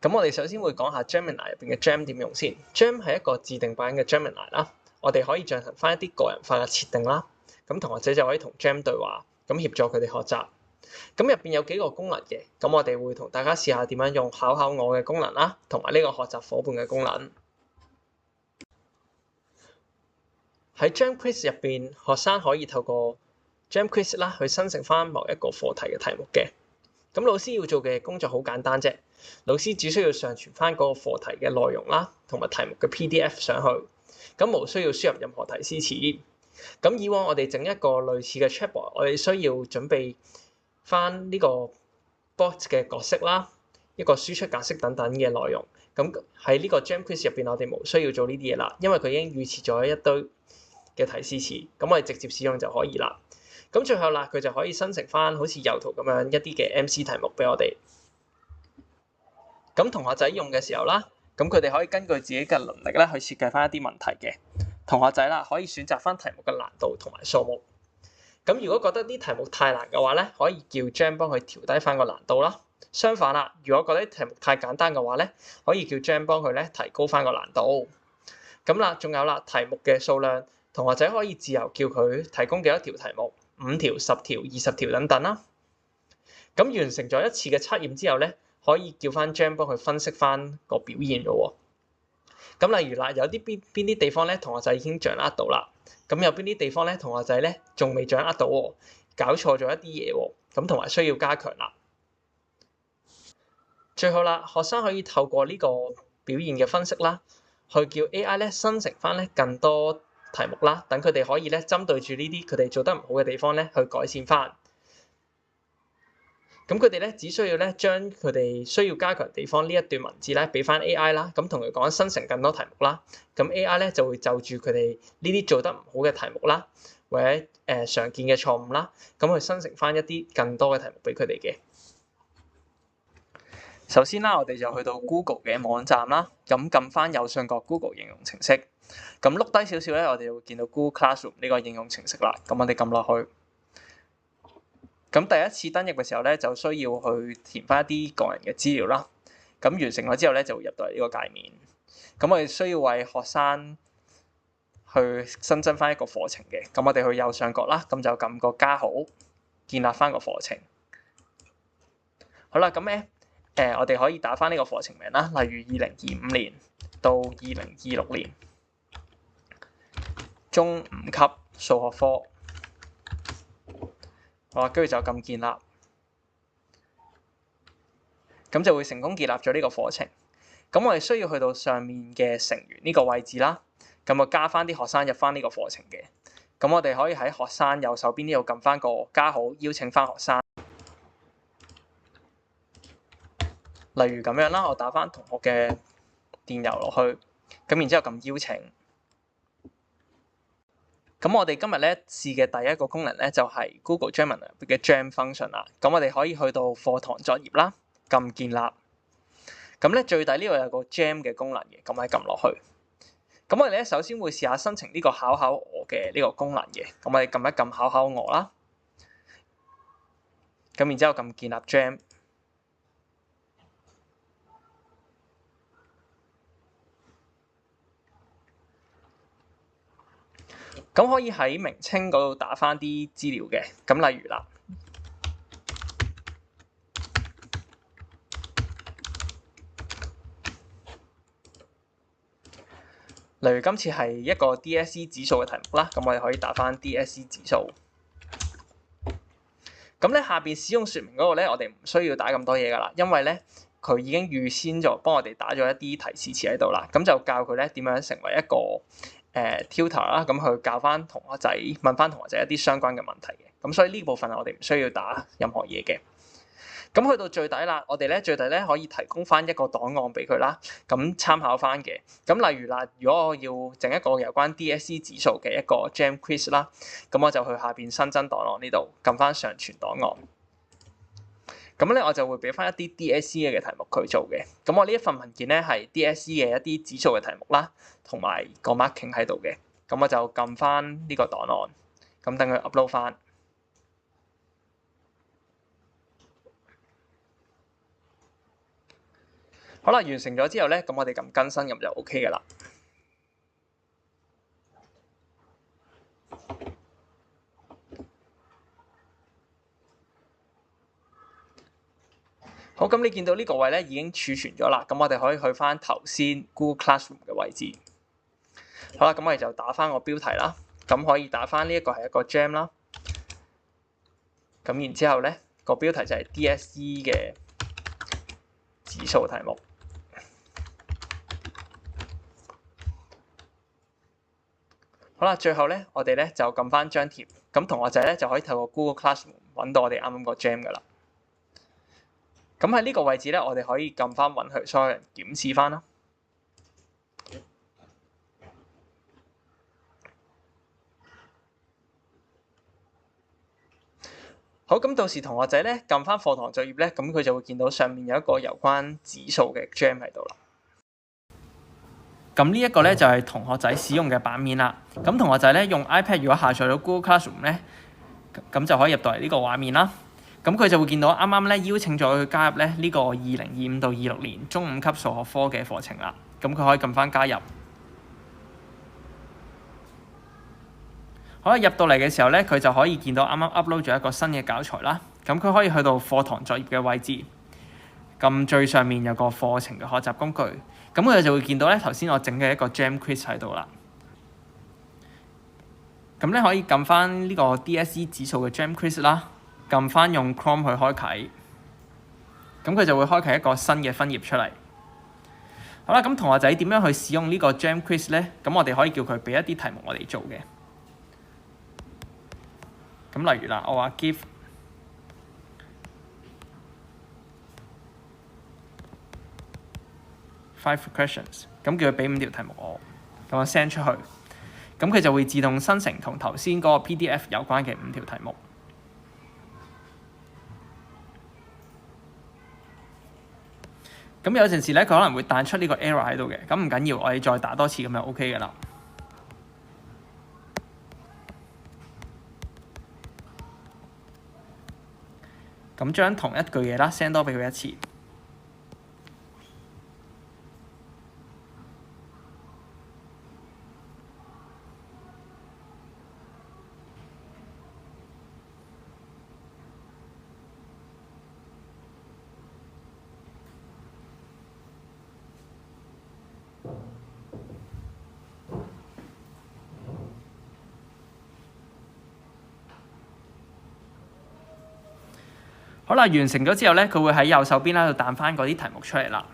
咁我哋首先會講下 Gemini 入邊嘅 Gem 點用先。Gem 係一個自定版嘅 Gemini 啦，我哋可以進行翻一啲個人化嘅設定啦。咁同學仔就可以同 Gem 對話，咁協助佢哋學習。咁入邊有幾個功能嘅，咁我哋會同大家試下點樣用考考我嘅功能啦，同埋呢個學習夥伴嘅功能。喺 Gem Quiz 入邊，學生可以透過 Gem Quiz 啦去生成翻某一個課題嘅題目嘅。咁老師要做嘅工作好簡單啫，老師只需要上傳翻嗰個課題嘅內容啦，同埋題目嘅 PDF 上去，咁無需要輸入任何提示詞。咁以往我哋整一個類似嘅 chatbot，我哋需要準備翻呢個 bot 嘅角色啦，一個輸出格式等等嘅內容。咁喺呢個 Gem Quiz 入邊，我哋無需要做呢啲嘢啦，因為佢已經預設咗一堆嘅提示詞，咁我哋直接使用就可以啦。咁最後啦，佢就可以生成翻好似右圖咁樣一啲嘅 MC 題目俾我哋。咁同學仔用嘅時候啦，咁佢哋可以根據自己嘅能力咧去設計翻一啲問題嘅。同學仔啦，可以選擇翻題目嘅難度同埋數目。咁如果覺得啲題目太難嘅話咧，可以叫 Gem 幫佢調低翻個難度啦。相反啦，如果覺得啲題目太簡單嘅話咧，可以叫 Gem 幫佢咧提高翻個難度。咁啦，仲有啦，題目嘅數量，同學仔可以自由叫佢提供幾多條題目。5條、10條、20條等等啦。咁完成咗一次嘅測驗之後咧，可以叫翻 Gem 幫佢分析翻個表現嘅喎。咁例如啦，有啲邊啲地方咧，同學仔已經掌握到啦。咁有邊啲地方咧，同學仔咧仲未掌握到喎，搞錯咗一啲嘢喎。咁同埋需要加強啦。最後啦，學生可以透過呢個表現嘅分析啦，去叫 AI 咧生成翻咧更多題目啦，等佢哋可以咧針對住呢啲佢哋做得唔好嘅地方咧去改善翻。咁佢哋咧只需要咧將佢哋需要加強地方呢一段文字咧俾翻 AI 啦，咁同佢講生成更多題目啦。咁 AI 咧就會就住佢哋呢啲做得唔好嘅題目啦，或者常見嘅錯誤啦，咁去生成翻一啲更多嘅題目俾佢哋嘅。首先啦，我哋就去到 Google 嘅網站啦，咁撳翻右上角 Google 應用程式，咁碌低少少咧，我哋就會見到 Google Classroom 呢個應用程式啦。咁我哋撳落去，咁第一次登入嘅時候咧，就需要去填翻一啲個人嘅資料啦。咁完成咗之後咧，就會入到嚟呢個界面。咁我哋需要為學生去新增翻一個課程嘅。咁我哋去右上角啦，咁就撳個加號，建立翻個課程。好啦，咁咧。我哋可以打翻呢個課程名啦，例如2025年到2026年中5級數學科。好啦，跟住就撳建立，咁就會成功建立咗呢個課程。咁我哋需要去到上面嘅成員呢個位置啦，咁就加翻啲學生入翻呢個課程嘅。咁我哋可以喺學生右手邊呢度撳翻個加號，邀請翻學生。例如咁樣啦，我打翻同學嘅電郵落去，咁然之後撳邀請。咁我哋今日咧試嘅第一個功能咧就係 Google Gemini 嘅 Gem function 啦。咁我哋可以去到課堂作業啦，撳建立。咁咧最底呢度有個 Gem 嘅功能嘅，咁我哋撳落去。咁我哋咧首先會試下生成呢個考考我嘅呢個功能嘅。咁我哋撳一撳考考我啦。咁然之後撳建立 Gem。咁可以喺名稱嗰度打翻啲資料嘅，咁例如啦，例如今次係一個 DSE 指數嘅題目啦，咁我哋可以打翻 DSE 指數。咁咧下邊使用說明嗰度咧，我哋唔需要打咁多嘢噶啦，因為咧佢已經預先咗幫我哋打咗一啲提示詞喺度啦，咁就教佢咧點樣成為一個tutor 啦，咁去教翻同學仔，問翻同學仔一啲相關嘅問題嘅。咁所以呢部分我哋唔需要打任何嘢嘅。咁去到最底啦，我哋咧最底咧可以提供翻一個檔案俾佢啦，咁參考翻嘅。咁例如啦，如果我要整一個有關 DSE 指數嘅一個 Gem Quiz 啦，咁我就去下邊新增檔案呢度，撳翻上傳檔案。咁咧我就會俾翻一啲 DSE 嘅題目佢做嘅。咁我呢一份文件咧係 DSE 嘅一啲指數嘅題目啦，同埋個 marking 喺度嘅。咁我就撳翻呢個檔案，咁等佢 upload 翻。好啦，完成咗之後咧，咁我哋撳更新咁就 OK 㗎啦。好，咁你見到呢個位咧已經儲存咗啦，咁我哋可以去翻頭先 Google Classroom 嘅位置。好啦，咁我哋就打翻個標題啦，咁可以打翻呢一個係一個 Gem 啦。咁然之後咧，個標題就係 DSE 嘅指數題目。好啦，最後咧，我哋咧就撳翻張貼，咁同學仔咧就可以透過 Google Classroom 揾到我哋啱啱個 Gem 㗎啦。咁喺呢個位置咧，我哋可以撳翻允許所有人檢視翻啦。好，咁到時同學仔咧撳翻課堂作業咧，咁佢就會見到上面有一個有關指數嘅 Gem 喺度啦。咁呢一個咧就係同學仔使用嘅版面啦。咁同學仔咧用 iPad 如果下載到 Google Classroom 咧，咁就可以入到嚟呢個畫面啦。咁佢就會見到啱啱咧邀請咗佢加入咧呢個2025到26年中5級數學科嘅課程啦。咁佢可以撳翻加入。好啦，入到嚟嘅時候咧，佢就可以見到啱啱 upload 咗一個新嘅教材啦。咁佢可以去到課堂作業嘅位置，咁最上面有個課程嘅學習工具。咁佢就會見到咧頭先我整嘅一個 Gem Quiz 喺度啦。咁咧可以撳翻呢個 DSE 指數嘅 Gem Quiz 啦。撳翻用 Chrome 去開啟，咁佢就會開啟一個新嘅分頁出嚟。好啦，咁同學仔點樣去使用呢個 Gem Quiz 咧？咁我哋可以叫佢俾一啲題目我哋做嘅。咁例如啦，我話 give 5 questions， 咁叫佢俾5條題目我，咁我 send 出去，咁佢就會自動生成同頭先嗰個 PDF 有關嘅5條題目。咁有陣時咧，佢可能會彈出呢個 error 喺度嘅，咁唔緊要，我哋再打多次咁就 OK 嘅啦。咁將同一句嘢啦 send 多俾佢一次。好啦，完成咗之後咧，佢會喺右手邊啦度彈翻嗰啲題目出嚟啦。